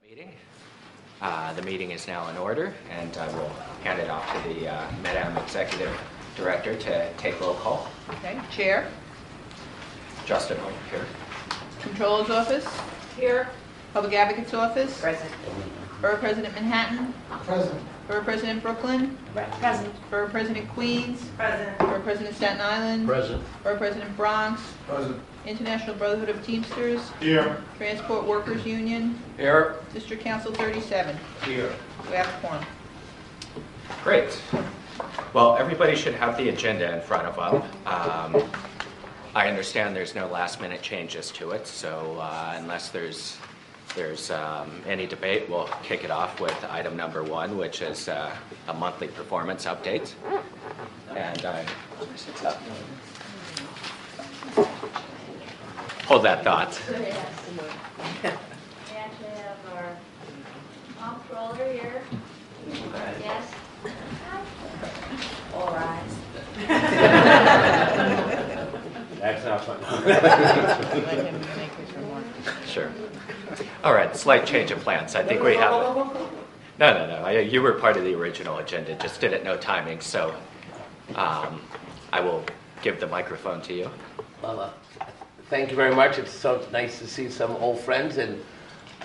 Meeting. The meeting is now in order, and I will hand it off to the Madam Executive Director to take roll call. Okay, Chair. Justin, here. Controller's Office. Here. Public Advocate's Office. Present. Borough President Manhattan. Present. Borough President Brooklyn. Present. Borough President Queens. Present. Borough President Staten Island. Present. Borough President Bronx. Present. International Brotherhood of Teamsters. Here. Transport Workers Union. Here. District Council 37. Here. We have a quorum. Great. Well, everybody should have the agenda in front of them. I understand there's no last-minute changes to it, so unless there's any debate, we'll kick it off with item number 1, which is a monthly performance update. And hold that thought. We actually have our comptroller here. Yes. All rise. That's not fun. Let him make his remark. Sure. All right, slight change of plans. I think we have... No. You were part of the original agenda, just didn't know timing, so I will give the microphone to you. Well, thank you very much. It's so nice to see some old friends and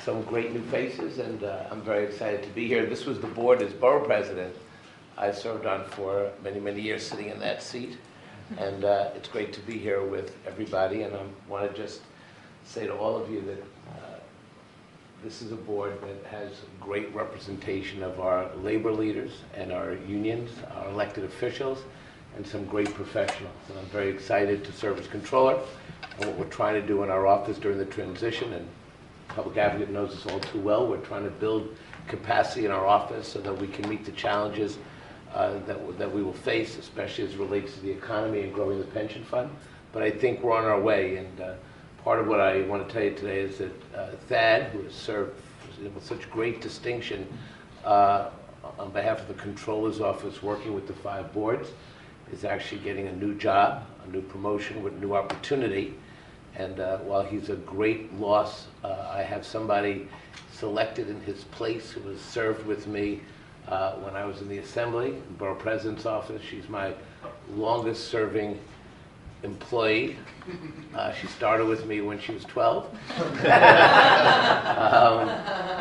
some great new faces, and I'm very excited to be here. This was the board as borough president I served on for many, many years, sitting in that seat, and it's great to be here with everybody, and I want to just say to all of you that this is a board that has great representation of our labor leaders and our unions, our elected officials, and some great professionals. And I'm very excited to serve as controller. And what we're trying to do in our office during the transition, and Public Advocate knows this all too well, we're trying to build capacity in our office so that we can meet the challenges that we will face, especially as it relates to the economy and growing the pension fund. But I think we're on our way, and part of what I want to tell you today is that Thad, who has served with such great distinction on behalf of the Controller's Office working with the 5 boards, is actually getting a new job, a new promotion with new opportunity. And while he's a great loss, I have somebody selected in his place who has served with me when I was in the Assembly, the Borough President's Office. She's my longest serving employee. She started with me when she was 12.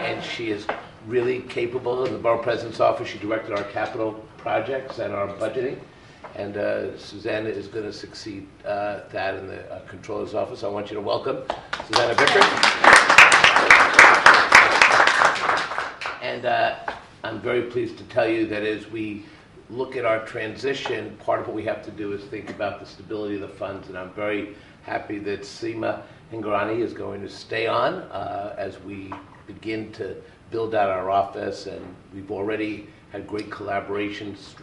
And she is really capable. In the Borough President's Office, she directed our capital projects and our budgeting. And Susanna is going to succeed Thad in the Controller's Office. I want you to welcome Susanna Vickers. And I'm very pleased to tell you that as we look at our transition, part of what we have to do is think about the stability of the funds. And I'm very happy that Seema Hingorani is going to stay on as we begin to build out our office. And we've already had great collaborations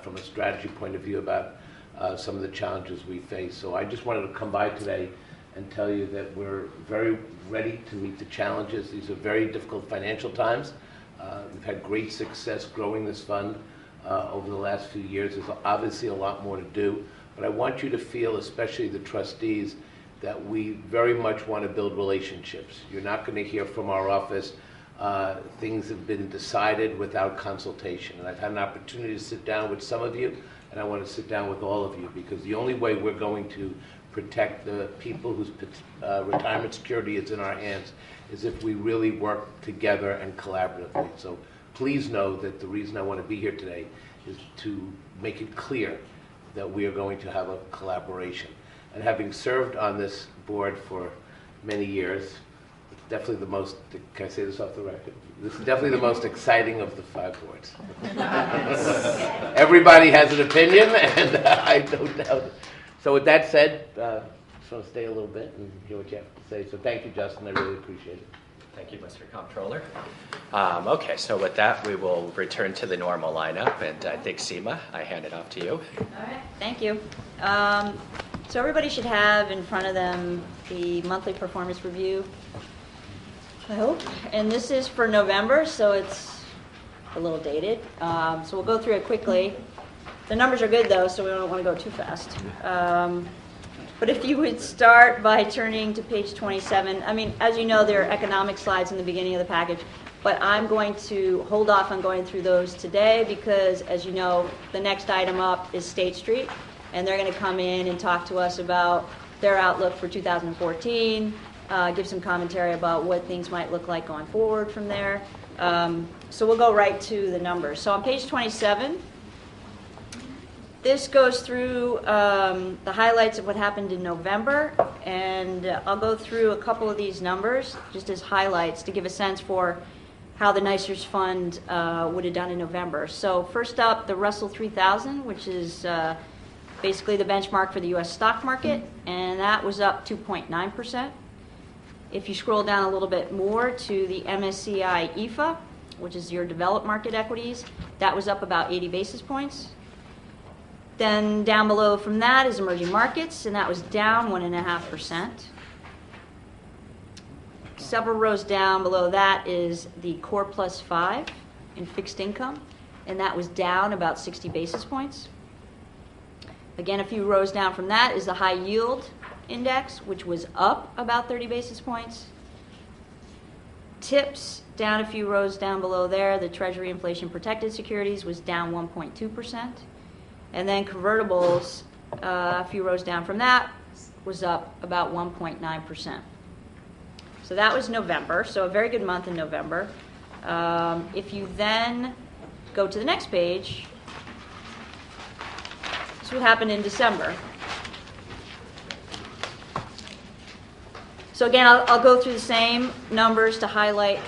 from a strategy point of view about some of the challenges we face. So I just wanted to come by today and tell you that we're very ready to meet the challenges. These are very difficult financial times. We've had great success growing this fund over the last few years. There's obviously a lot more to do, but I want you to feel, especially the trustees, that we very much want to build relationships. You're not going to hear from our office things have been decided without consultation. And I've had an opportunity to sit down with some of you, and I want to sit down with all of you, because the only way we're going to protect the people whose retirement security is in our hands is if we really work together and collaboratively. So please know that the reason I want to be here today is to make it clear that we are going to have a collaboration. And having served on this board for many years, it's definitely the most, can I say this off the record? This is definitely the most exciting of the 5 boards. Everybody has an opinion, and I don't doubt it. So with that said, I just want to stay a little bit and hear what you have to say. So thank you, Justin. I really appreciate it. Thank you, Mr. Comptroller. Okay, so with that, we will return to the normal lineup, and I think Seema, I hand it off to you. All right. Thank you. So everybody should have in front of them the monthly performance review, I hope. And this is for November, so it's a little dated. So we'll go through it quickly. The numbers are good, though, so we don't want to go too fast. But if you would start by turning to page 27, I mean, as you know, there are economic slides in the beginning of the package, but I'm going to hold off on going through those today because, as you know, the next item up is State Street, and they're going to come in and talk to us about their outlook for 2014, give some commentary about what things might look like going forward from there. So we'll go right to the numbers. So on page 27, this goes through the highlights of what happened in November, and I'll go through a couple of these numbers just as highlights to give a sense for how the NYCERS fund would have done in November. So first up, the Russell 3000, which is basically the benchmark for the U.S. stock market, and that was up 2.9%. If you scroll down a little bit more to the MSCI EFA, which is your developed market equities, that was up about 80 basis points. Then down below from that is emerging markets, and that was down 1.5%. Several rows down below that is the Core Plus 5 in fixed income, and that was down about 60 basis points. Again, a few rows down from that is the high yield index, which was up about 30 basis points. TIPS, down a few rows down below there, the Treasury inflation protected securities was down 1.2%. And then convertibles, a few rows down from that, was up about 1.9%. So that was November, so a very good month in November. If you then go to the next page, this is what happened in December. So again, I'll go through the same numbers to highlight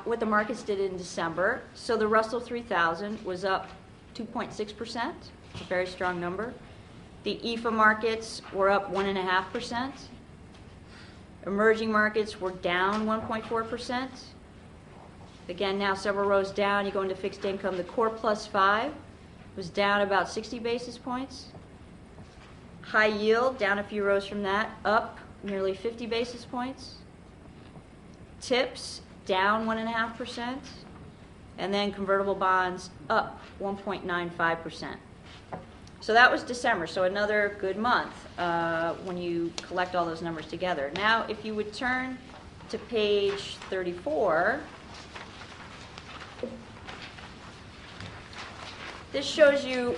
what the markets did in December. So the Russell 3000 was up 2.6%, a very strong number. The EFA markets were up 1.5%. Emerging markets were down 1.4%. Again, now several rows down, you go into fixed income. The Core Plus 5 was down about 60 basis points. High yield, down a few rows from that, up nearly 50 basis points. TIPS, down 1.5%. And then convertible bonds, up 1.95%. So that was December, so another good month when you collect all those numbers together. Now, if you would turn to page 34, this shows you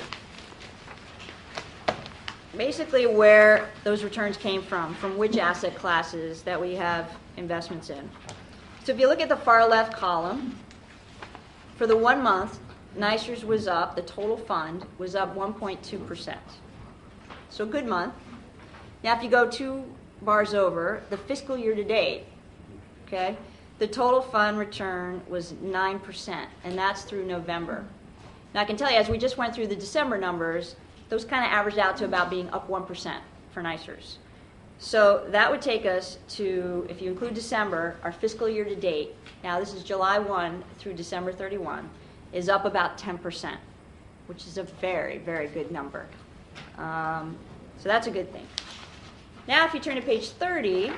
basically where those returns came from which asset classes that we have investments in. So if you look at the far left column, for the 1 month, NYCERS was up, the total fund was up 1.2%. So good month. Now if you go 2 bars over, the fiscal year to date, okay, the total fund return was 9%, and that's through November. Now I can tell you, as we just went through the December numbers, those kind of averaged out to about being up 1% for NYCERS. So that would take us to, if you include December, our fiscal year to date, now this is July 1 through December 31, is up about 10%, which is a very, very good number. So that's a good thing. Now if you turn to page 30,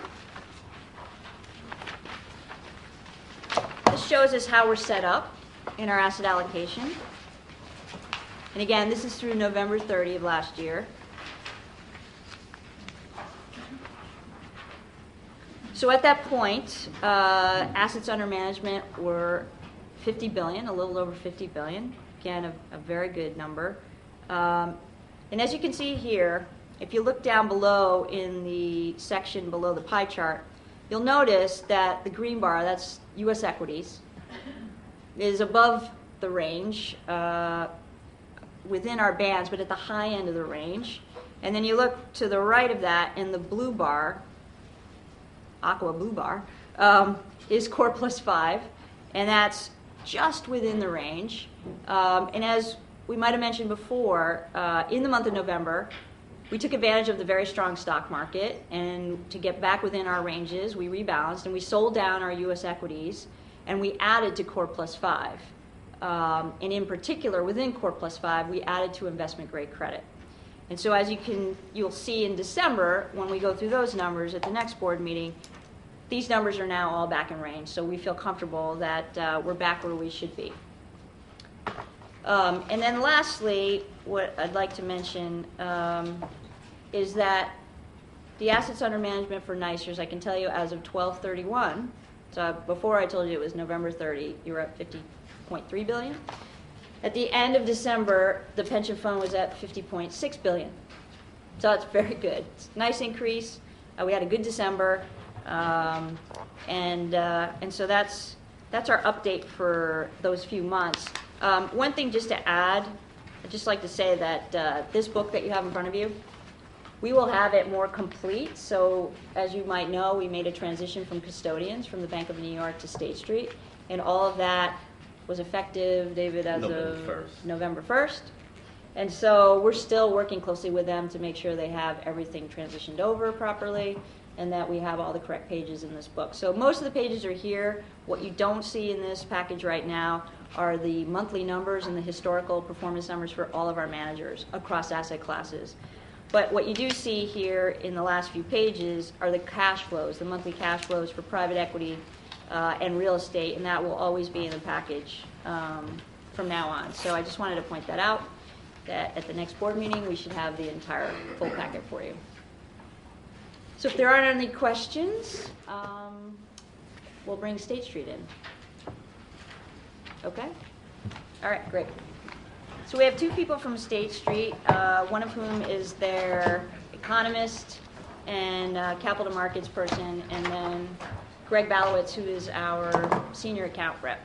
this shows us how we're set up in our asset allocation. And again, this is through November 30 of last year. So at that point, assets under management were $50 billion, a little over $50 billion. Again, a very good number. And as you can see here, if you look down below in the section below the pie chart, you'll notice that the green bar, that's U.S. equities, is above the range, within our bands, but at the high end of the range. And then you look to the right of that, and the blue bar, aqua blue bar, is Core Plus 5, and that's just within the range. And as we might have mentioned before, in the month of November, we took advantage of the very strong stock market, and to get back within our ranges, we rebalanced and we sold down our U.S. equities, and we added to Core Plus 5. And in particular, within Core Plus 5, we added to investment grade credit. And so as you'll see in December, when we go through those numbers at the next board meeting, these numbers are now all back in range, so we feel comfortable that we're back where we should be. And then lastly, what I'd like to mention is that the assets under management for NYCERS, I can tell you as of 12/31, so before I told you it was November 30, you were at 50.3 billion. At the end of December, the pension fund was at 50.6 billion. So it's very good. It's a nice increase. We had a good December, and so that's our update for those few months. One thing just to add, I'd just like to say that this book that you have in front of you, we will have it more complete. So as you might know, we made a transition from custodians from the Bank of New York to State Street, and all of that was effective, David, as of November 1st. And so we're still working closely with them to make sure they have everything transitioned over properly and that we have all the correct pages in this book. So most of the pages are here. What you don't see in this package right now are the monthly numbers and the historical performance numbers for all of our managers across asset classes. But what you do see here in the last few pages are the cash flows, the monthly cash flows for private equity and real estate, and that will always be in the package from now on. So I just wanted to point that out, that at the next board meeting we should have the entire full packet for you. So if there aren't any questions, we'll bring State Street in. Okay? All right, great. So we have two people from State Street, one of whom is their economist and capital markets person, and then Greg Balowitz, who is our senior account rep.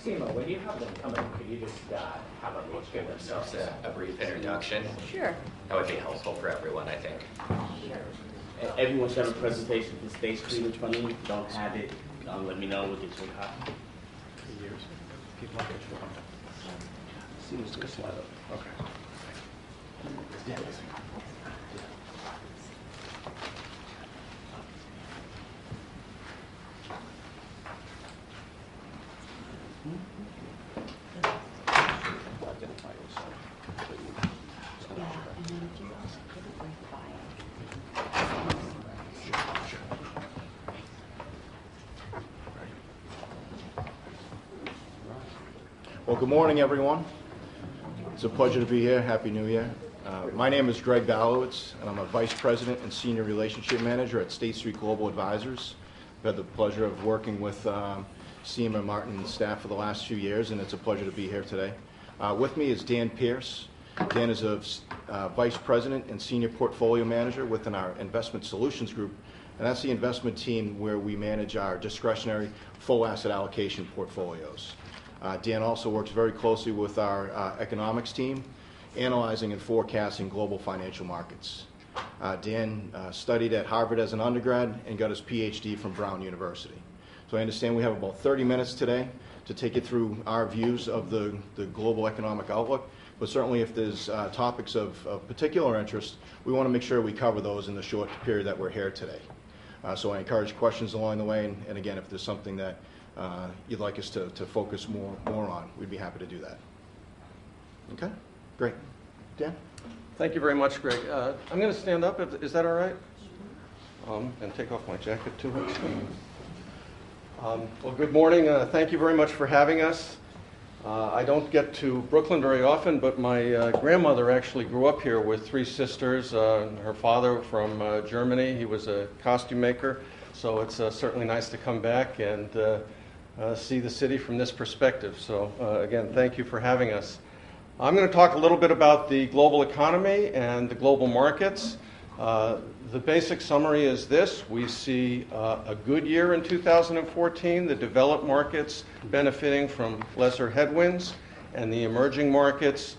Seema, when you have them come in, could you just have them each give themselves a brief introduction? Sure. That would be helpful for everyone, I think. Sure. Everyone should have a presentation for State Street in front of you. If you don't have it, let me know. We'll get you a copy. Okay. Well, good morning, everyone. It's a pleasure to be here. Happy New Year. My name is Greg Balowitz, and I'm a Vice President and Senior Relationship Manager at State Street Global Advisors. I've had the pleasure of working with Seema, Martin, and staff for the last few years, and it's a pleasure to be here today. With me is Dan Pierce. Dan is a Vice President and Senior Portfolio Manager within our Investment Solutions Group, and that's the investment team where we manage our discretionary full asset allocation portfolios. Dan also works very closely with our economics team, analyzing and forecasting global financial markets. Dan studied at Harvard as an undergrad and got his PhD from Brown University. So I understand we have about 30 minutes today to take you through our views of the global economic outlook, but certainly if there's topics of particular interest, we want to make sure we cover those in the short period that we're here today. So I encourage questions along the way, and again, if there's something that you'd like us to focus more on, we'd be happy to do that. Okay, great. Dan? Thank you very much, Greg. I'm going to stand up. Is that all right? And take off my jacket too. Well, good morning. Thank you very much for having us. I don't get to Brooklyn very often, but my grandmother actually grew up here with three sisters. Her father from Germany. He was a costume maker. So it's certainly nice to come back and see the city from this perspective. So again, thank you for having us. I'm going to talk a little bit about the global economy and the global markets. The basic summary is this. We see a good year in 2014, the developed markets benefiting from lesser headwinds, and the emerging markets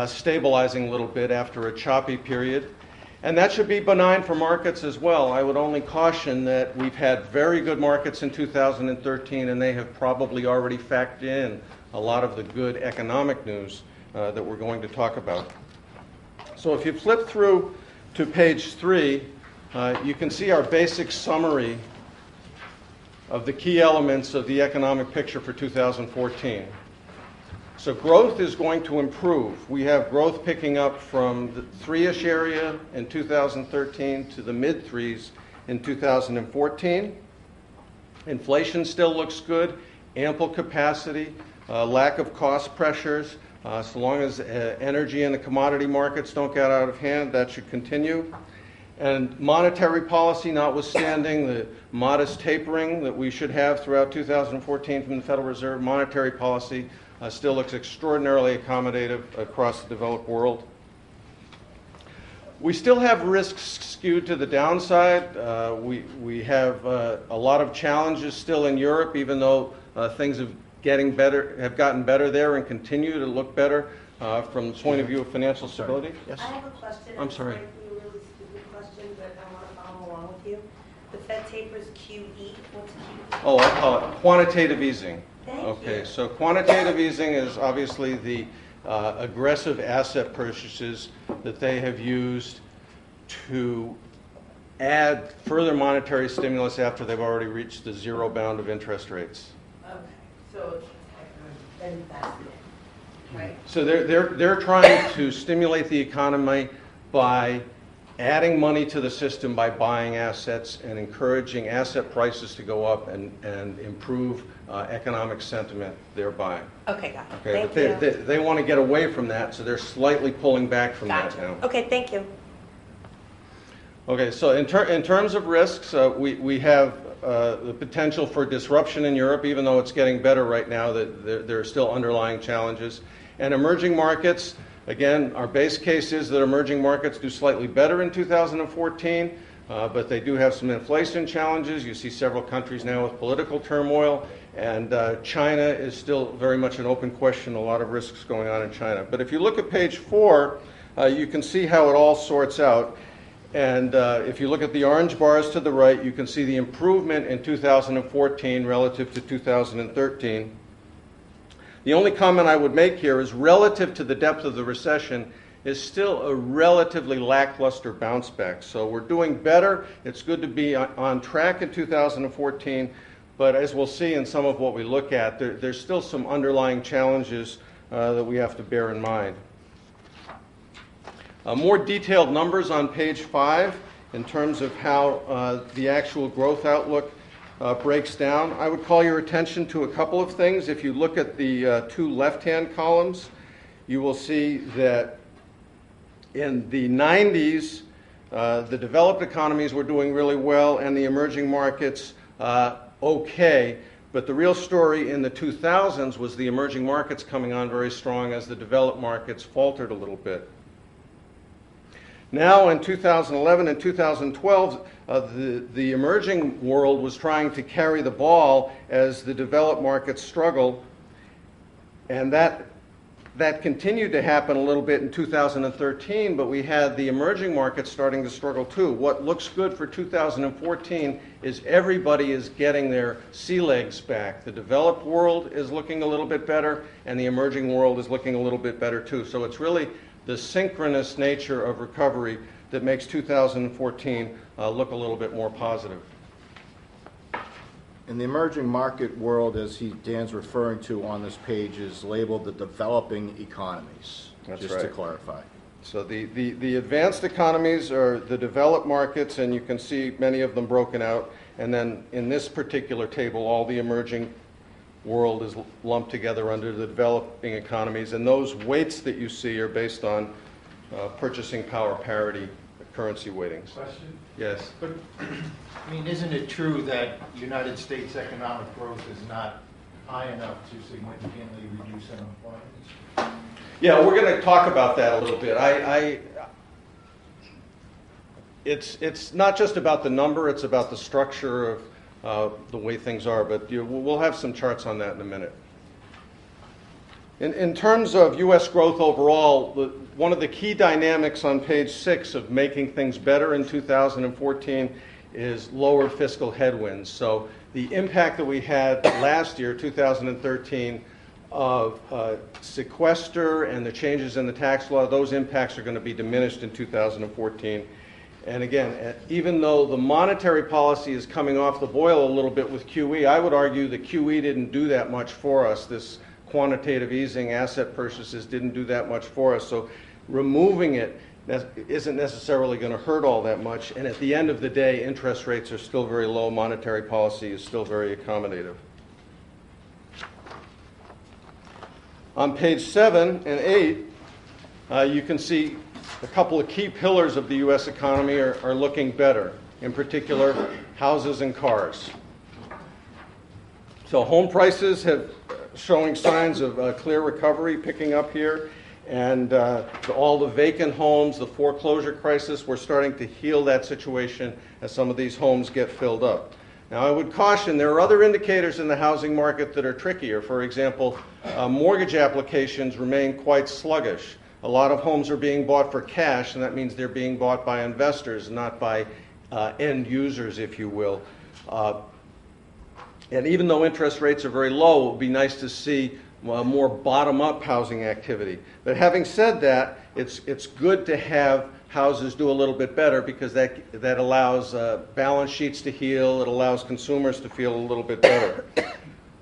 stabilizing a little bit after a choppy period. And that should be benign for markets as well. I would only caution that we've had very good markets in 2013, and they have probably already factored in a lot of the good economic news that we're going to talk about. So if you flip through to page 3, you can see our basic summary of the key elements of the economic picture for 2014. So growth is going to improve. We have growth picking up from the 3-ish area in 2013 to the mid-3s in 2014. Inflation still looks good, ample capacity, lack of cost pressures, So long as energy and the commodity markets don't get out of hand, that should continue. And monetary policy notwithstanding the modest tapering that we should have throughout 2014 from the Federal Reserve, monetary policy still looks extraordinarily accommodative across the developed world. We still have risks skewed to the downside. We have a lot of challenges still in Europe, even though things have gotten better there and continue to look better from the point of view of financial stability. Yes? I have a question. I'm sorry. It might be a really stupid question, but I want to follow along with you. The Fed tapers QE. What's QE? Oh, I call it quantitative easing. Thank Okay, you. so quantitative easing is obviously the aggressive asset purchases that they have used to add further monetary stimulus after they've already reached the zero bound of interest rates. Okay, so it's an investment, right? So they're trying to stimulate the economy by adding money to the system by buying assets and encouraging asset prices to go up and improve economic sentiment thereby. Okay, got it. Okay, Thank but you. they want to get away from that, so they're slightly pulling back from that Gotcha. now. Okay, thank you. Okay, so in terms of risks, we have the potential for disruption in Europe, even though it's getting better right now, that there are still underlying challenges. And emerging markets, again, our base case is that emerging markets do slightly better in 2014, but they do have some inflation challenges. You see several countries now with political turmoil, and China is still very much an open question, a lot of risks going on in China. But if you look at page 4, you can see how it all sorts out. And if you look at the orange bars to the right, you can see the improvement in 2014 relative to 2013. The only comment I would make here is relative to the depth of the recession is still a relatively lackluster bounce back. So we're doing better. It's good to be on track in 2014. But as we'll see in some of what we look at, there's still some underlying challenges that we have to bear in mind. More detailed numbers on page 5 in terms of how the actual growth outlook breaks down. I would call your attention to a couple of things. If you look at the two left-hand columns, you will see that in the 90s, the developed economies were doing really well and the emerging markets okay. But the real story in the 2000s was the emerging markets coming on very strong as the developed markets faltered a little bit. Now in 2011 and 2012, the emerging world was trying to carry the ball as the developed markets struggled, and that continued to happen a little bit in 2013, but we had the emerging markets starting to struggle too. What looks good for 2014 is everybody is getting their sea legs back. The developed world is looking a little bit better, and the emerging world is looking a little bit better too. So it's really the synchronous nature of recovery that makes 2014 look a little bit more positive. In the emerging market world, as Dan's referring to on this page, is labeled the developing economies. That's just to right. clarify. So the advanced economies are the developed markets, and you can see many of them broken out. And then in this particular table, all the emerging world is lumped together under the developing economies. And those weights that you see are based on purchasing power parity currency weightings. Question? Yes. But, I mean, isn't it true that United States economic growth is not high enough to significantly reduce unemployment? Yeah, we're going to talk about that a little bit. It's not just about the number, it's about the structure of the way things are, but we'll have some charts on that in a minute. In terms of U.S. growth overall, one of the key dynamics on page 6 of making things better in 2014 is lower fiscal headwinds. So the impact that we had last year, 2013, of sequester and the changes in the tax law, those impacts are going to be diminished in 2014. And again, even though the monetary policy is coming off the boil a little bit with QE, I would argue that QE didn't do that much for us. This quantitative easing, asset purchases didn't do that much for us. So removing it isn't necessarily going to hurt all that much. And at the end of the day, interest rates are still very low. Monetary policy is still very accommodative. On page 7 and 8, you can see a couple of key pillars of the U.S. economy are looking better, in particular, houses and cars. So home prices have showing signs of clear recovery picking up here, and all the vacant homes, the foreclosure crisis, we're starting to heal that situation as some of these homes get filled up. Now, I would caution, there are other indicators in the housing market that are trickier. For example, mortgage applications remain quite sluggish. A lot of homes are being bought for cash, and that means they're being bought by investors, not by end users, if you will. And even though interest rates are very low, it would be nice to see more bottom-up housing activity. But having said that, it's good to have houses do a little bit better because that allows balance sheets to heal. It allows consumers to feel a little bit better.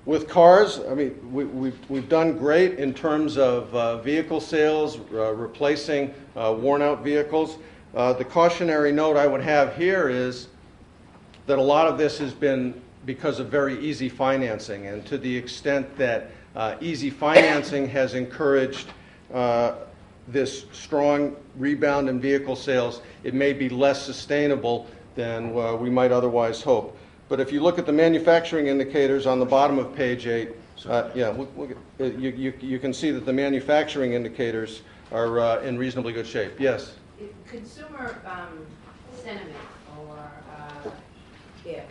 With cars, I mean, we've done great in terms of vehicle sales, replacing worn-out vehicles. The cautionary note I would have here is that a lot of this has been because of very easy financing, and to the extent that easy financing has encouraged this strong rebound in vehicle sales, it may be less sustainable than we might otherwise hope. But if you look at the manufacturing indicators on the bottom of page 8, you can see that the manufacturing indicators are in reasonably good shape. Yes? Consumer sentiment,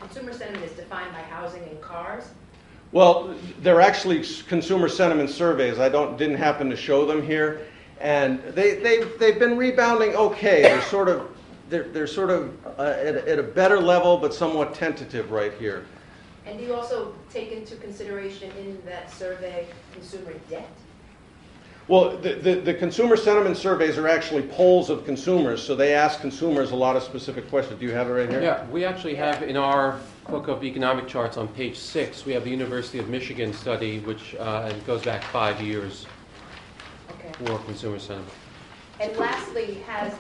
consumer sentiment is defined by housing and cars. Well, they're actually consumer sentiment surveys. I didn't happen to show them here, and they've been rebounding okay. They're sort of at a better level, but somewhat tentative right here. And do you also take into consideration in that survey consumer debt? Well, the consumer sentiment surveys are actually polls of consumers, so they ask consumers a lot of specific questions. Do you have it right here? Yeah, we actually have in our book of economic charts on page 6, we have the University of Michigan study, which goes back 5 years for consumer sentiment. And lastly, has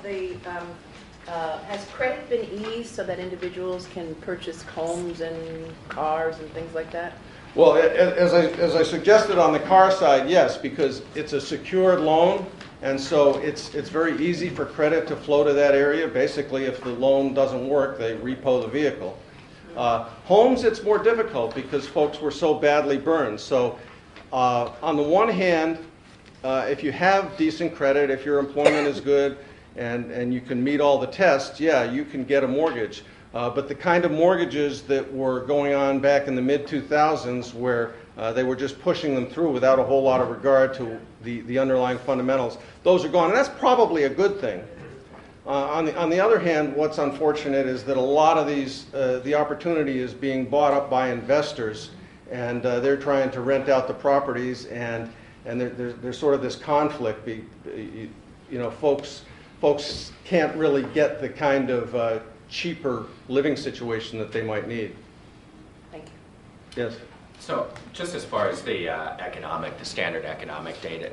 credit been eased so that individuals can purchase homes and cars and things like that? Well, as I suggested on the car side, yes, because it's a secured loan, and so it's very easy for credit to flow to that area. Basically, if the loan doesn't work, they repo the vehicle. Homes, it's more difficult because folks were so badly burned. So on the one hand, if you have decent credit, if your employment is good, and you can meet all the tests, yeah, you can get a mortgage. But the kind of mortgages that were going on back in the mid-2000s where they were just pushing them through without a whole lot of regard to the underlying fundamentals, those are gone. And that's probably a good thing. On the other hand, what's unfortunate is that a lot of the opportunity is being bought up by investors, and they're trying to rent out the properties, and there's sort of this conflict. Folks can't really get the kind of cheaper living situation that they might need. Thank you. Yes? So just as far as the standard economic data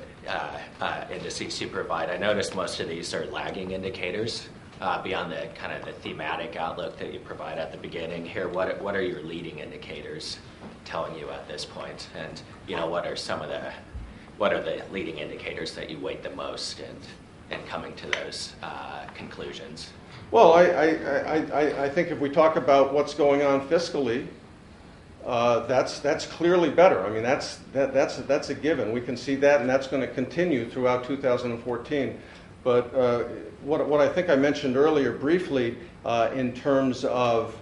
indices you provide, I noticed most of these are lagging indicators beyond the kind of the thematic outlook that you provide at the beginning here. What are your leading indicators telling you at this point? And what are the leading indicators that you weight the most in coming to those conclusions? Well, I think if we talk about what's going on fiscally, that's clearly better. I mean, that's a given. We can see that, and that's going to continue throughout 2014. But what I think I mentioned earlier briefly in terms of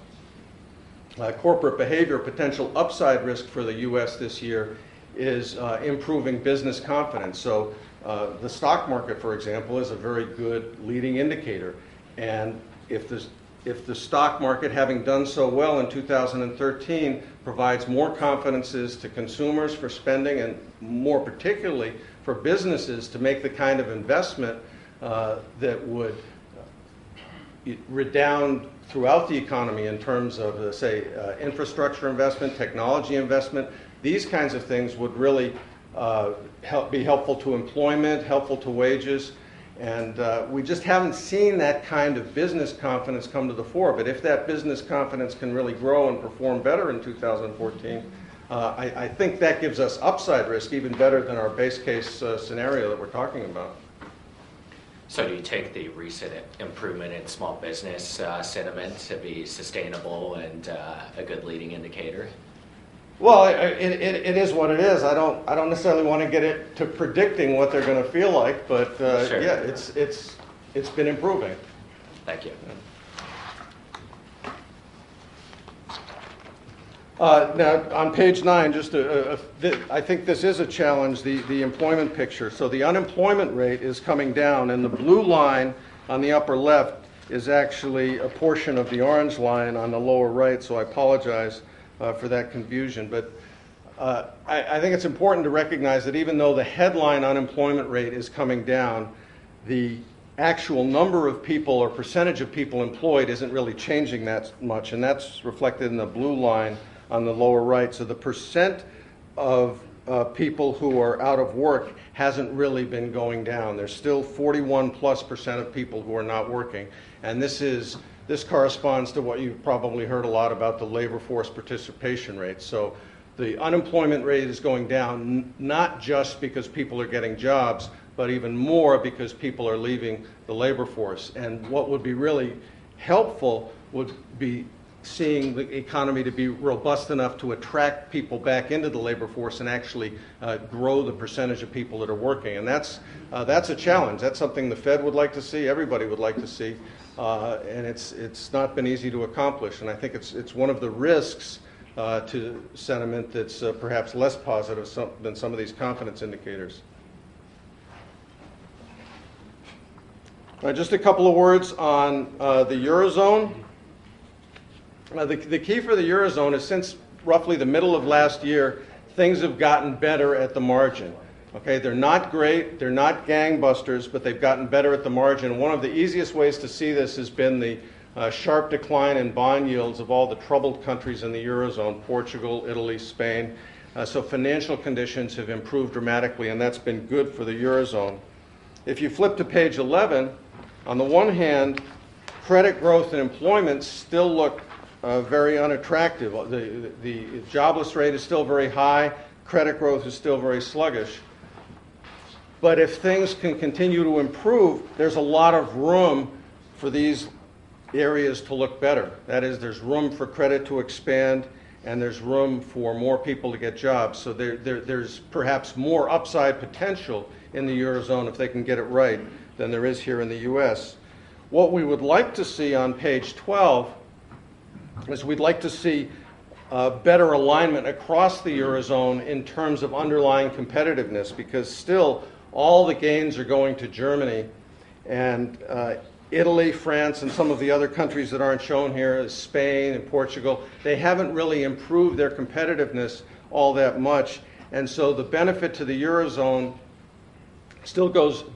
corporate behavior, potential upside risk for the U.S. this year is improving business confidence. So the stock market, for example, is a very good leading indicator. And if the stock market, having done so well in 2013, provides more confidences to consumers for spending, and more particularly for businesses to make the kind of investment that would redound throughout the economy in terms of, say, infrastructure investment, technology investment, these kinds of things would really be helpful to employment, helpful to wages. And we just haven't seen that kind of business confidence come to the fore. But if that business confidence can really grow and perform better in 2014, I think that gives us upside risk even better than our base case scenario that we're talking about. So do you take the recent improvement in small business sentiment to be sustainable and a good leading indicator? Well, it is what it is. I don't necessarily want to get it to predicting what they're going to feel like, but Sure. yeah, it's been improving. Thank you. Now, on page 9, I think this is a challenge, the employment picture. So the unemployment rate is coming down, and the blue line on the upper left is actually a portion of the orange line on the lower right, so I apologize for that confusion. But I think it's important to recognize that even though the headline unemployment rate is coming down, the actual number of people or percentage of people employed isn't really changing that much, and that's reflected in the blue line on the lower right. So the percent of people who are out of work hasn't really been going down. There's still 41+% of people who are not working. And this corresponds to what you've probably heard a lot about the labor force participation rate. So the unemployment rate is going down not just because people are getting jobs, but even more because people are leaving the labor force. And what would be really helpful would be seeing the economy to be robust enough to attract people back into the labor force and actually grow the percentage of people that are working. And that's a challenge. That's something the Fed would like to see, everybody would like to see, and it's not been easy to accomplish. And I think it's one of the risks to sentiment that's perhaps less positive than some of these confidence indicators. Just a couple of words on the Eurozone. The key for the Eurozone is since roughly the middle of last year, things have gotten better at the margin. Okay, they're not great, they're not gangbusters, but they've gotten better at the margin. One of the easiest ways to see this has been the sharp decline in bond yields of all the troubled countries in the Eurozone, Portugal, Italy, Spain. So financial conditions have improved dramatically, and that's been good for the Eurozone. If you flip to page 11, on the one hand, credit growth and employment still look very unattractive. The jobless rate is still very high. Credit growth is still very sluggish. But if things can continue to improve, there's a lot of room for these areas to look better. That is, there's room for credit to expand, and there's room for more people to get jobs. So there's perhaps more upside potential in the Eurozone if they can get it right than there is here in the U.S. What we would like to see on page 12 is we'd like to see better alignment across the Eurozone in terms of underlying competitiveness, because still all the gains are going to Germany, and Italy, France, and some of the other countries that aren't shown here, Spain and Portugal, they haven't really improved their competitiveness all that much. And so the benefit to the Eurozone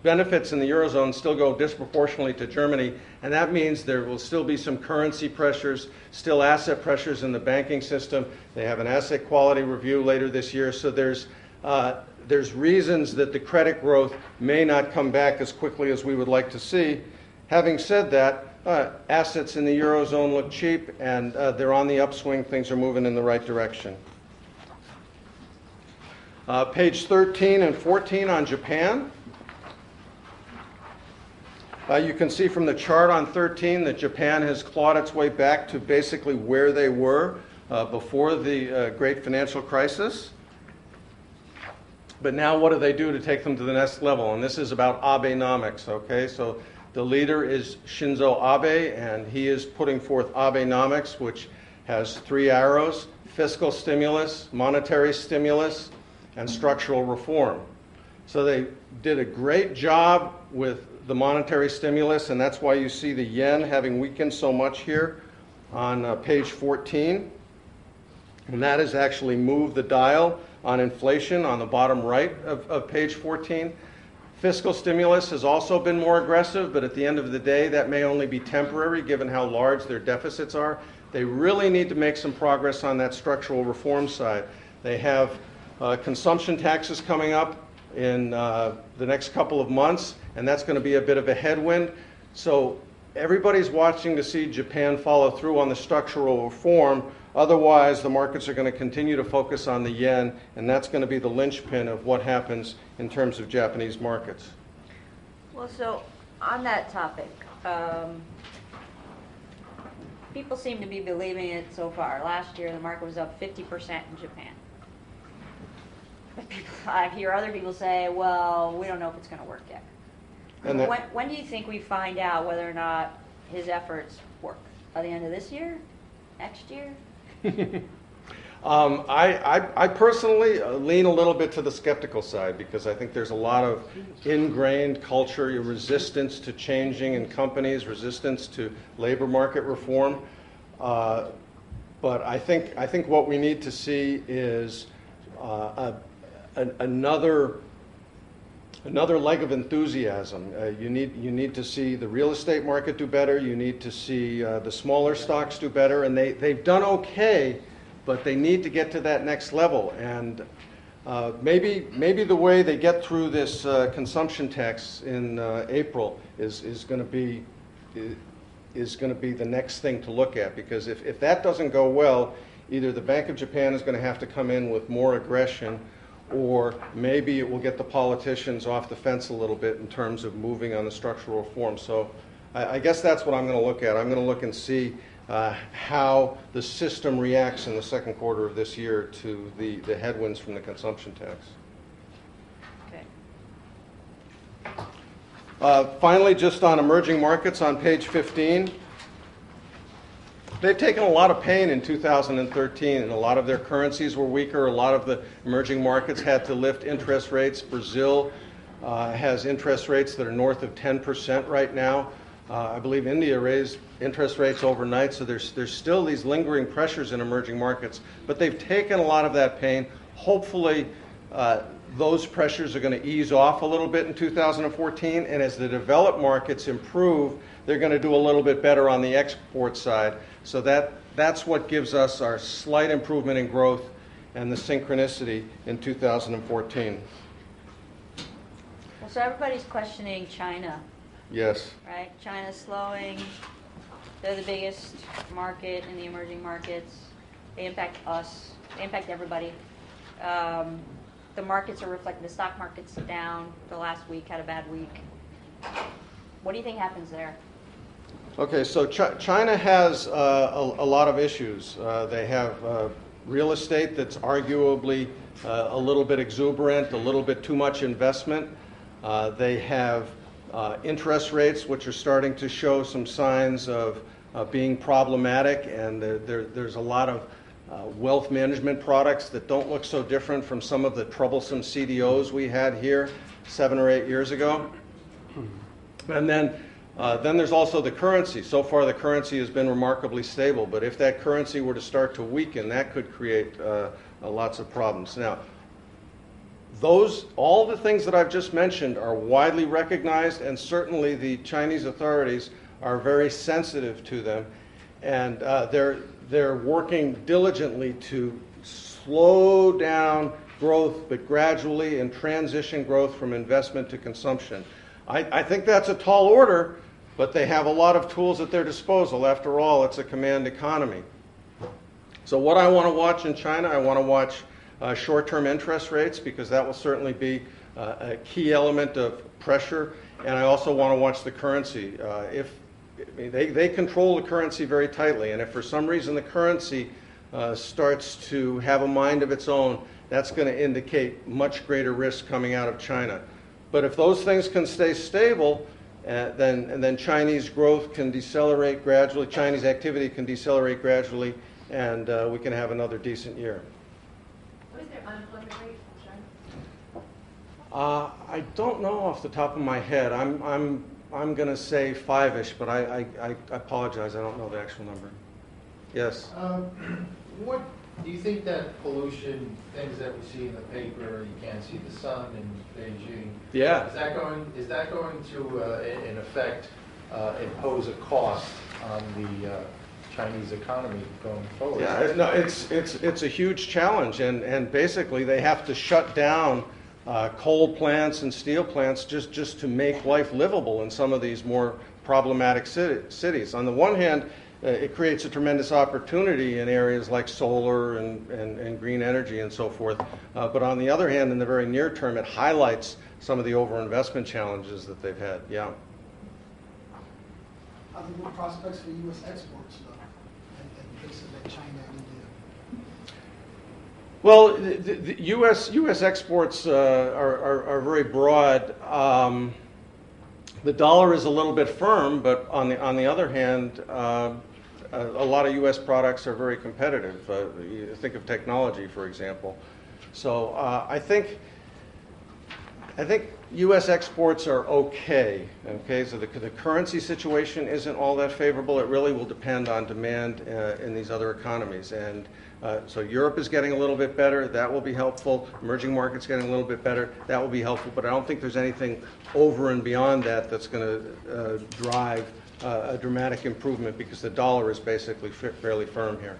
benefits in the Eurozone still go disproportionately to Germany, and that means there will still be some currency pressures, still asset pressures in the banking system. They have an asset quality review later this year, so there's reasons that the credit growth may not come back as quickly as we would like to see. Having said that, assets in the Eurozone look cheap, and they're on the upswing. Things are moving in the right direction. Page 13 and 14 on Japan. You can see from the chart on 13 that Japan has clawed its way back to basically where they were before the great financial crisis. But now what do they do to take them to the next level? And this is about Abenomics, okay? So the leader is Shinzo Abe, and he is putting forth Abenomics, which has 3 arrows: fiscal stimulus, monetary stimulus, and structural reform. So they did a great job with the monetary stimulus, and that's why you see the yen having weakened so much here on page 14. And that has actually moved the dial on inflation on the bottom right of page 14. Fiscal stimulus has also been more aggressive, but at the end of the day, that may only be temporary given how large their deficits are. They really need to make some progress on that structural reform side. They have consumption taxes coming up in the next couple of months, and that's going to be a bit of a headwind. So everybody's watching to see Japan follow through on the structural reform. Otherwise, the markets are going to continue to focus on the yen, and that's going to be the linchpin of what happens in terms of Japanese markets. Well, so on that topic, people seem to be believing it so far. Last year, the market was up 50% in Japan. But I hear other people say, well, we don't know if it's going to work yet. And When do you think we find out whether or not his efforts work? By the end of this year? Next year? I personally lean a little bit to the skeptical side because I think there's a lot of ingrained culture, resistance to changing in companies, resistance to labor market reform. But I think what we need to see is another leg of enthusiasm. You need to see the real estate market do better. You need to see the smaller stocks do better, and they've done okay, but they need to get to that next level. And maybe the way they get through this consumption tax in April is going to be the next thing to look at, because if that doesn't go well, either the Bank of Japan is going to have to come in with more aggression, or maybe it will get the politicians off the fence a little bit in terms of moving on the structural reform. So I guess that's what I'm going to look at. I'm going to look and see how the system reacts in the second quarter of this year to the headwinds from the consumption tax. Okay. Finally, just on emerging markets on page 15, they've taken a lot of pain in 2013, and a lot of their currencies were weaker. A lot of the emerging markets had to lift interest rates. Brazil has interest rates that are north of 10% right now. I believe India raised interest rates overnight, so there's still these lingering pressures in emerging markets. But they've taken a lot of that pain. Hopefully, those pressures are going to ease off a little bit in 2014, and as the developed markets improve, they're going to do a little bit better on the export side. So that's what gives us our slight improvement in growth and the synchronicity in 2014. Well, so everybody's questioning China, Yes. right? China's slowing. They're the biggest market in the emerging markets. They impact us. They impact everybody. The markets are reflecting, the stock market's down. The last week had a bad week. What do you think happens there? Okay, so China has a lot of issues. They have real estate that's arguably a little bit exuberant, a little bit too much investment. They have interest rates which are starting to show some signs of being problematic, and there's a lot of wealth management products that don't look so different from some of the troublesome CDOs we had here 7 or 8 years ago. And then there's also the currency. So far, the currency has been remarkably stable, but if that currency were to start to weaken, that could create lots of problems. Now, all the things that I've just mentioned are widely recognized, and certainly the Chinese authorities are very sensitive to them, and they're working diligently to slow down growth, but gradually, and transition growth from investment to consumption. I think that's a tall order, but they have a lot of tools at their disposal. After all, it's a command economy. So what I want to watch in China, I want to watch short-term interest rates, because that will certainly be a key element of pressure. And I also want to watch the currency. They control the currency very tightly, and if for some reason the currency starts to have a mind of its own, that's going to indicate much greater risk coming out of China. But if those things can stay stable, then Chinese growth can decelerate gradually, Chinese activity can decelerate gradually, and we can have another decent year. What is their unemployment rate in China? I don't know off the top of my head. I'm going to say 5-ish, but I apologize. I don't know the actual number. Yes. What do you think that pollution, things that we see in the paper, you can't see the sun in Beijing? Yeah. Is that going to, in effect, impose a cost on the Chinese economy going forward? Yeah. No, it's a huge challenge, and basically they have to shut down coal plants and steel plants just to make life livable in some of these more problematic cities. On the one hand, it creates a tremendous opportunity in areas like solar and green energy and so forth. But on the other hand, in the very near term, it highlights some of the overinvestment challenges that they've had. Yeah. Are there good prospects for U.S. exports, though, in places like China and India? Well, the U.S. exports are very broad. The dollar is a little bit firm, but on the other hand, a lot of U.S. products are very competitive. You think of technology, for example. So I think U.S. exports are okay. Okay, so the currency situation isn't all that favorable. It really will depend on demand in these other economies. And so Europe is getting a little bit better. That will be helpful. Emerging markets getting a little bit better. That will be helpful. But I don't think there's anything over and beyond that that's going to drive a dramatic improvement, because the dollar is basically fairly firm here.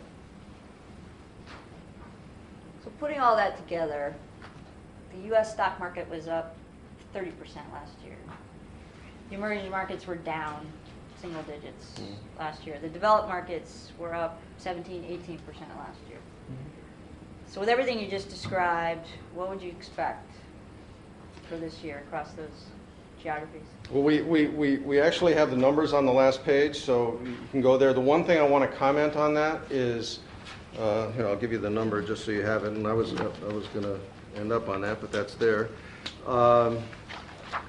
So putting all that together, the U.S. stock market was up 30% last year. The emerging markets were down single digits last year. The developed markets were up 17, 18% last year. So with everything you just described, what would you expect for this year across those geographies? Well, we actually have the numbers on the last page, so you can go there. The one thing I want to comment on that is, here, I'll give you the number just so you have it, and I was going to end up on that, but that's there.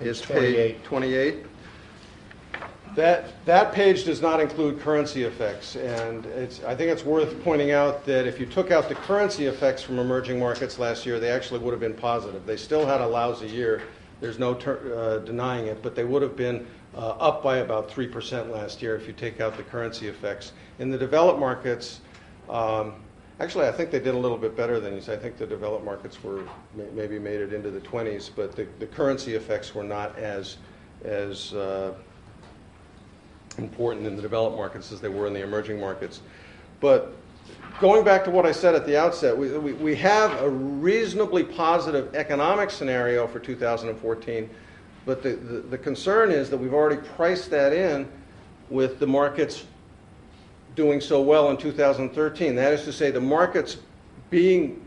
Is page 28. That page does not include currency effects, and I think it's worth pointing out that if you took out the currency effects from emerging markets last year, they actually would have been positive. They still had a lousy year. There's no denying it, but they would have been up by about 3% last year if you take out the currency effects. In the developed markets, actually, I think they did a little bit better than you said. I think the developed markets were maybe made it into the 20s, but the currency effects were not as important in the developed markets as they were in the emerging markets. But going back to what I said at the outset, we have a reasonably positive economic scenario for 2014, but the concern is that we've already priced that in with the markets doing so well in 2013. That is to say, the markets being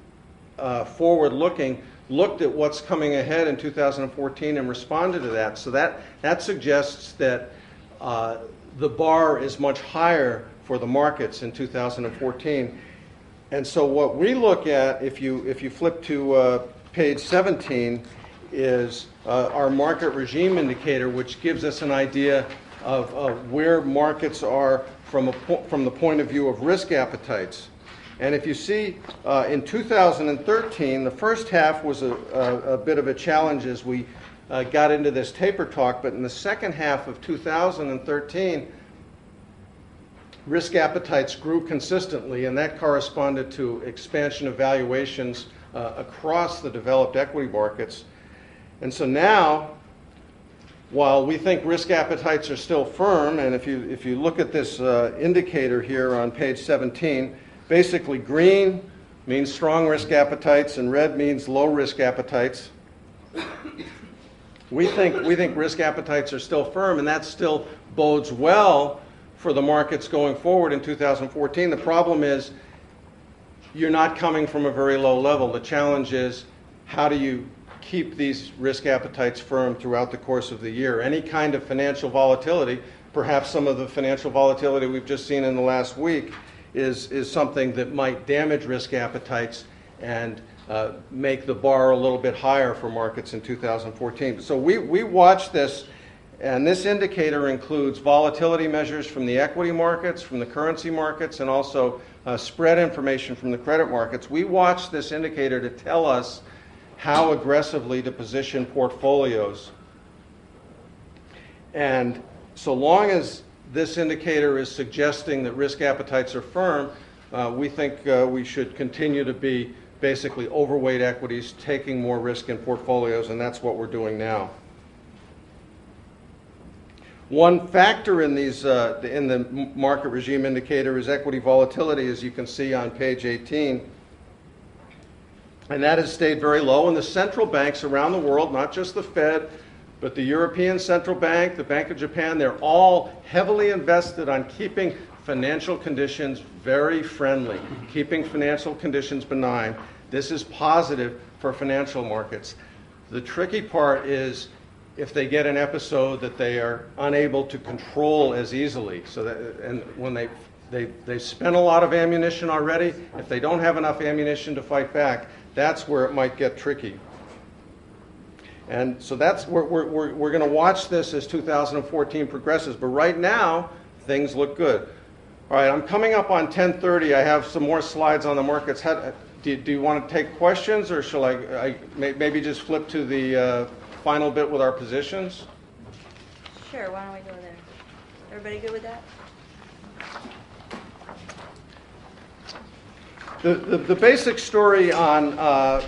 forward-looking looked at what's coming ahead in 2014 and responded to that. So that suggests that the bar is much higher for the markets in 2014. And so what we look at, if you flip to page 17, is our market regime indicator, which gives us an idea of where markets are from the point of view of risk appetites. And if you see, in 2013, the first half was a bit of a challenge as we got into this taper talk, but in the second half of 2013, risk appetites grew consistently, and that corresponded to expansion of valuations across the developed equity markets. And so now, while we think risk appetites are still firm, and if you look at this indicator here on page 17, basically green means strong risk appetites and red means low risk appetites. We think risk appetites are still firm, and that still bodes well for the markets going forward in 2014. The problem is you're not coming from a very low level. The challenge is, how do you keep these risk appetites firm throughout the course of the year? Any kind of financial volatility, perhaps some of the financial volatility we've just seen in the last week, is something that might damage risk appetites and make the bar a little bit higher for markets in 2014. So we watch this, and this indicator includes volatility measures from the equity markets, from the currency markets, and also spread information from the credit markets. We watch this indicator to tell us how aggressively to position portfolios. And so long as this indicator is suggesting that risk appetites are firm, we think we should continue to be basically overweight equities, taking more risk in portfolios, and that's what we're doing now. One factor in these in the market regime indicator is equity volatility, as you can see on page 18. And that has stayed very low. And the central banks around the world, not just the Fed, but the European Central Bank, the Bank of Japan, they're all heavily invested on keeping financial conditions very friendly, keeping financial conditions benign. This is positive for financial markets. The tricky part is if they get an episode that they are unable to control as easily. So that, and when they spent a lot of ammunition already, if they don't have enough ammunition to fight back, that's where it might get tricky. And so that's we're going to watch this as 2014 progresses. But right now, things look good. All right, I'm coming up on 10:30. I have some more slides on the markets. Do you want to take questions, or shall I maybe just flip to the final bit with our positions? Sure, why don't we go there? Everybody good with that? The basic story on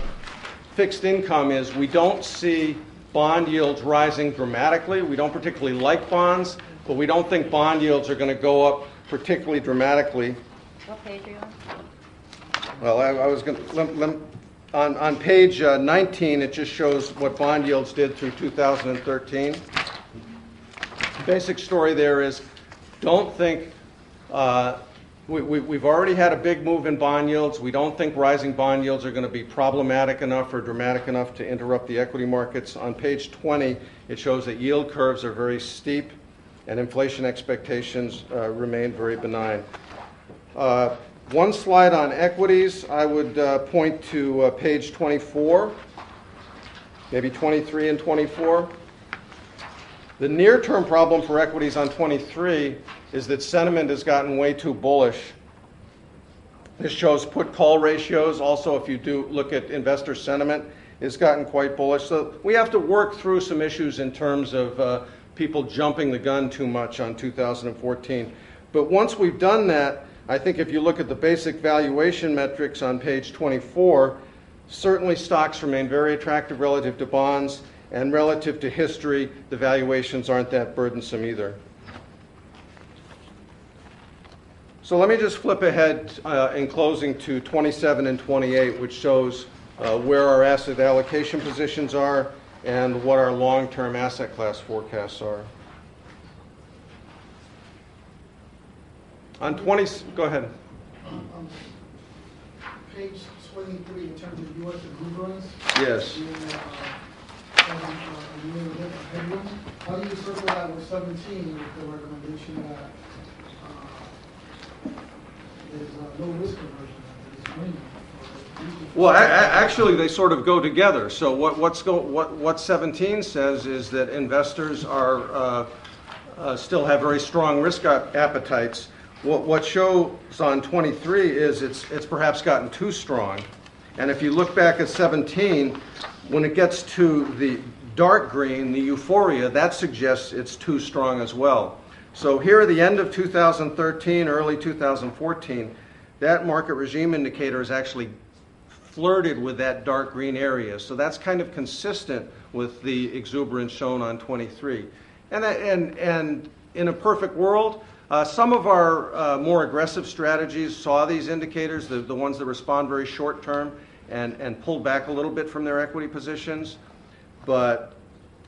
fixed income is we don't see bond yields rising dramatically. We don't particularly like bonds, but we don't think bond yields are going to go up particularly dramatically. What page are you on? Well, I was going to, on page 19, it just shows what bond yields did through 2013. The basic story there is don't think, we've already had a big move in bond yields. We don't think rising bond yields are going to be problematic enough or dramatic enough to interrupt the equity markets. On page 20, it shows that yield curves are very steep and inflation expectations remain very benign. One slide on equities, I would point to page 24, maybe 23 and 24. The near-term problem for equities on 23 is that sentiment has gotten way too bullish. This shows put-call ratios. Also, if you do look at investor sentiment, it's gotten quite bullish. So we have to work through some issues in terms of people jumping the gun too much on 2014. But once we've done that, I think if you look at the basic valuation metrics on page 24, certainly stocks remain very attractive relative to bonds, and relative to history, the valuations aren't that burdensome either. So let me just flip ahead in closing to 27 and 28, which shows where our asset allocation positions are and what our long-term asset class forecasts are. On 20, go ahead. Page 23, in terms of U.S. exuberance. Yes. Headroom. How do you circle that with 17 with the recommendation that there's no risk aversion, that it's green? Well, actually, they sort of go together. So what 17 says is that investors are still have very strong risk appetites. What shows on 23 is it's perhaps gotten too strong. And if you look back at 17, when it gets to the dark green, the euphoria, that suggests it's too strong as well. So here at the end of 2013, early 2014, that market regime indicator is actually flirted with that dark green area. So that's kind of consistent with the exuberance shown on 23. And in a perfect world, some of our more aggressive strategies saw these indicators, the ones that respond very short term, and pulled back a little bit from their equity positions. But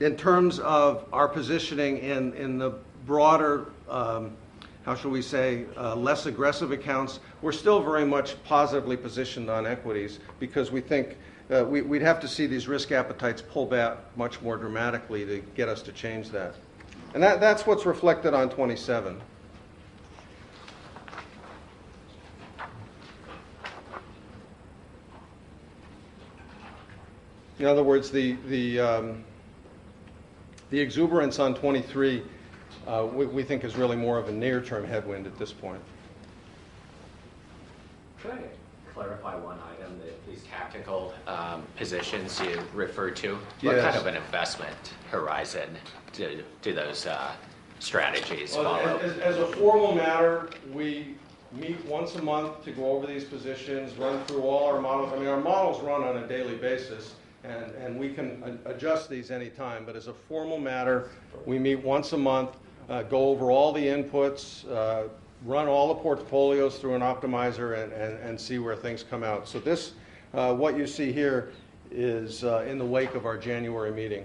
in terms of our positioning in the broader, how shall we say, less aggressive accounts, we're still very much positively positioned on equities because we think we'd have to see these risk appetites pull back much more dramatically to get us to change that. And that's what's reflected on 27. In other words, the exuberance on 23 we think is really more of a near-term headwind at this point. Could I clarify one item, that these tactical positions you referred to? What Yes. kind of an investment horizon do those strategies Well, follow? as a formal matter, we meet once a month to go over these positions, run through all our models. I mean, our models run on a daily basis, and we can adjust these anytime. But as a formal matter, we meet once a month, go over all the inputs, run all the portfolios through an optimizer, and see where things come out. So this What you see here is in the wake of our January meeting.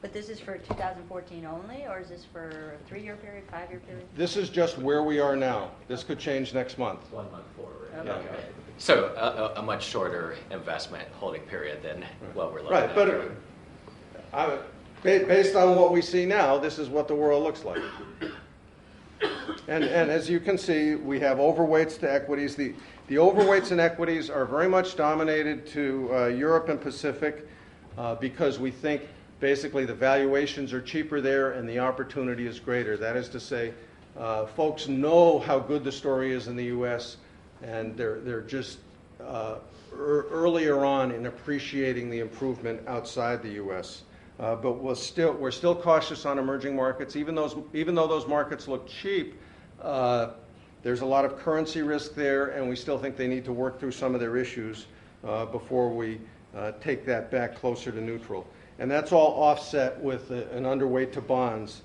But this is for 2014 only, or is this for a 3-year period, 5-year period? This is just where we are now. This could change next month. 1 month forward. Yeah. Okay. So a much shorter investment holding period than what we're looking Right, at. but based on what we see now, this is what the world looks like. And as you can see, we have overweights to equities. The overweights in equities are very much dominated to Europe and Pacific because we think basically the valuations are cheaper there and the opportunity is greater. That is to say, folks know how good the story is in the U.S. and they're just earlier on in appreciating the improvement outside the U.S. But we're still cautious on emerging markets, even though those markets look cheap. There's a lot of currency risk there, and we still think they need to work through some of their issues before we take that back closer to neutral. And that's all offset with an underweight to bonds.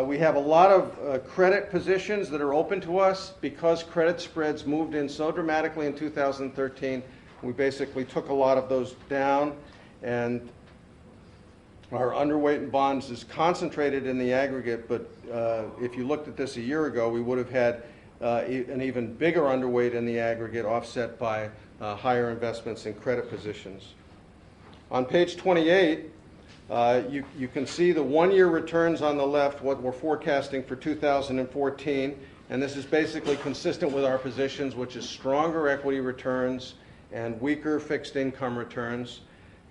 We have a lot of credit positions that are open to us because credit spreads moved in so dramatically in 2013. We basically took a lot of those down, and our underweight in bonds is concentrated in the aggregate, but if you looked at this a year ago, we would have had an even bigger underweight in the aggregate offset by higher investments in credit positions. On page 28, you can see the 1-year returns on the left, what we're forecasting for 2014, and this is basically consistent with our positions, which is stronger equity returns and weaker fixed income returns.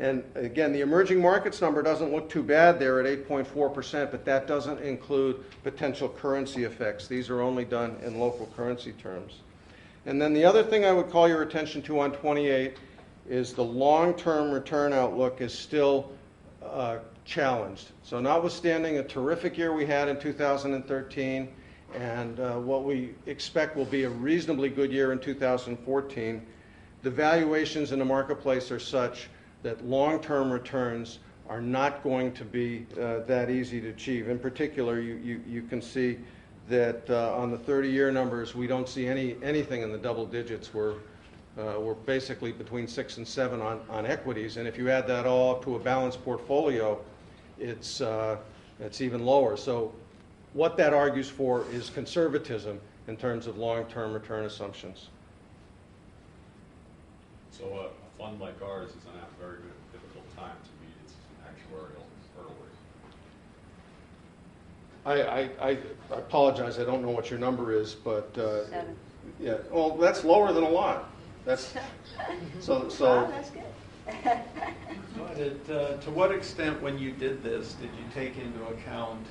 And again, the emerging markets number doesn't look too bad there at 8.4%, but that doesn't include potential currency effects. These are only done in local currency terms. And then the other thing I would call your attention to on 28 is the long-term return outlook is still challenged. So notwithstanding a terrific year we had in 2013 and what we expect will be a reasonably good year in 2014, the valuations in the marketplace are such that long-term returns are not going to be that easy to achieve. In particular, you can see that on the 30-year numbers, we don't see anything in the double digits. We're basically between 6 and 7 on equities, and if you add that all up to a balanced portfolio, it's even lower. So what that argues for is conservatism in terms of long-term return assumptions. So a fund like ours is in a very difficult time to meet its actuarial hurdle rate. I apologize, I don't know what your number is, but 7. yeah, well, that's lower than a lot. That's so. Wow, that's good. To what extent, when you did this, did you take into account,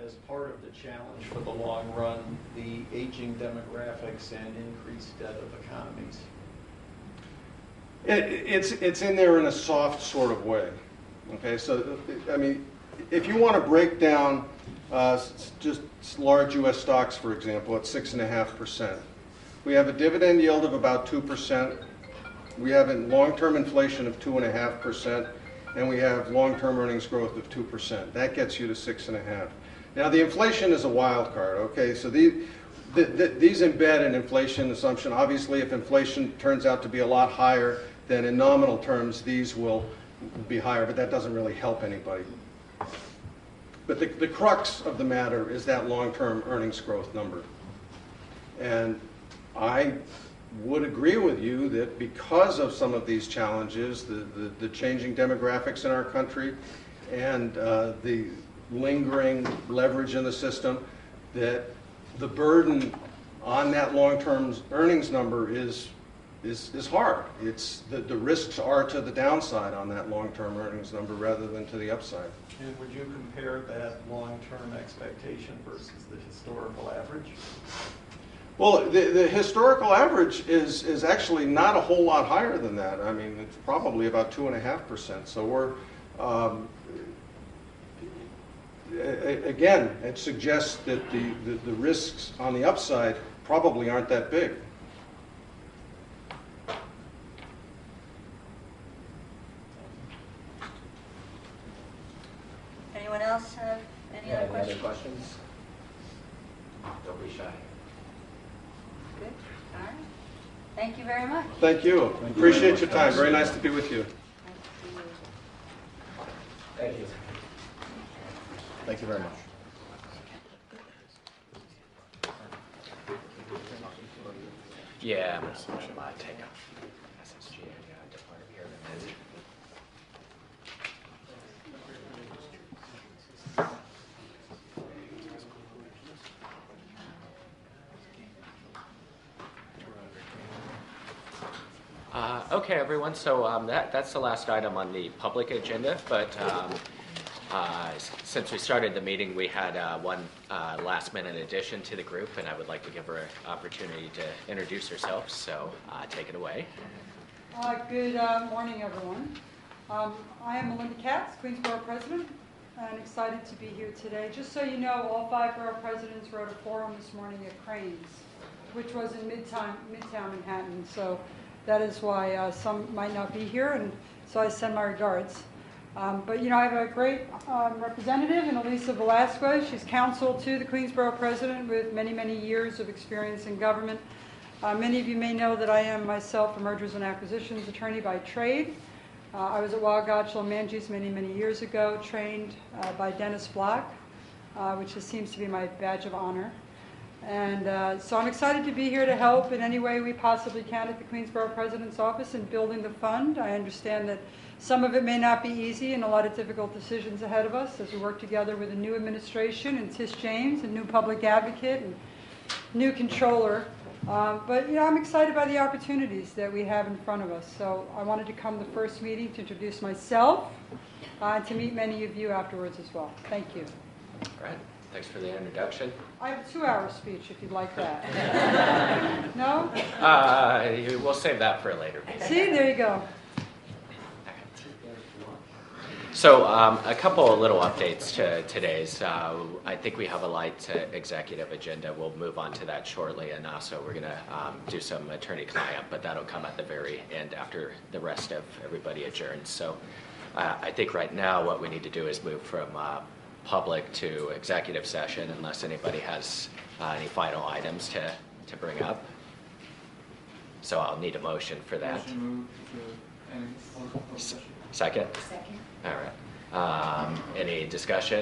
as part of the challenge for the long run, the aging demographics and increased debt of economies? It's in there in a soft sort of way. Okay, so I mean, if you want to break down just large U.S. stocks, for example, at 6.5%, we have a dividend yield of about 2%. We have a long-term inflation of 2.5%, and we have long-term earnings growth of 2%. That gets you to 6.5%. Now, the inflation is a wild card. Okay, so these embed an inflation assumption. Obviously, if inflation turns out to be a lot higher, then in nominal terms, these will be higher, but that doesn't really help anybody. But the crux of the matter is that long-term earnings growth number. And I would agree with you that because of some of these challenges, the changing demographics in our country and the lingering leverage in the system, that the burden on that long-term earnings number is hard. It's the risks are to the downside on that long-term earnings number rather than to the upside. And would you compare that long-term expectation versus the historical average? Well, the historical average is actually not a whole lot higher than that. I mean, it's probably about 2.5%. So we're, again, it suggests that the risks on the upside probably aren't that big. Anyone else have any other questions? Other questions? Don't be shy. Good. All right. Thank you very much. Thank you. Appreciate your time. Very nice to be with you. Thank you. Thank you very much. Yeah, I'm going to take up SSG and depart here in a minute. Okay, everyone, so that's the last item on the public agenda, but since we started the meeting, we had one last-minute addition to the group, and I would like to give her an opportunity to introduce herself, so take it away. Good morning, everyone. I am Melinda Katz, Queensborough President, and excited to be here today. Just so you know, all 5 borough presidents were at a forum this morning at Crane's, which was in Midtown Manhattan, so that is why some might not be here, and so I send my regards. But you know, I have a great representative in Elisa Velasquez. She's counsel to the Queensborough President with many, many years of experience in government. Many of you may know that I am myself a mergers and acquisitions attorney by trade. I was at Weil Gotshal and Manges many, many years ago, trained by Dennis Block, which just seems to be my badge of honor. And so I'm excited to be here to help in any way we possibly can at the Queensborough President's Office in building the fund. I understand that some of it may not be easy and a lot of difficult decisions ahead of us as we work together with a new administration and Tish James, a new public advocate and new controller. But you know, I'm excited by the opportunities that we have in front of us. So I wanted to come to the first meeting to introduce myself and to meet many of you afterwards as well. Thank you. All right. Thanks for the introduction. I have a 2-hour speech if you'd like that. No? We'll save that for a later meeting. See, there you go. So a couple of little updates to today's. I think we have a light executive agenda. We'll move on to that shortly. And also we're going to do some attorney-client, but that'll come at the very end after the rest of everybody adjourns. So I think right now what we need to do is move from public to executive session unless anybody has any final items to bring up. So I'll need a motion for that. Second? Second. All right. Any discussion?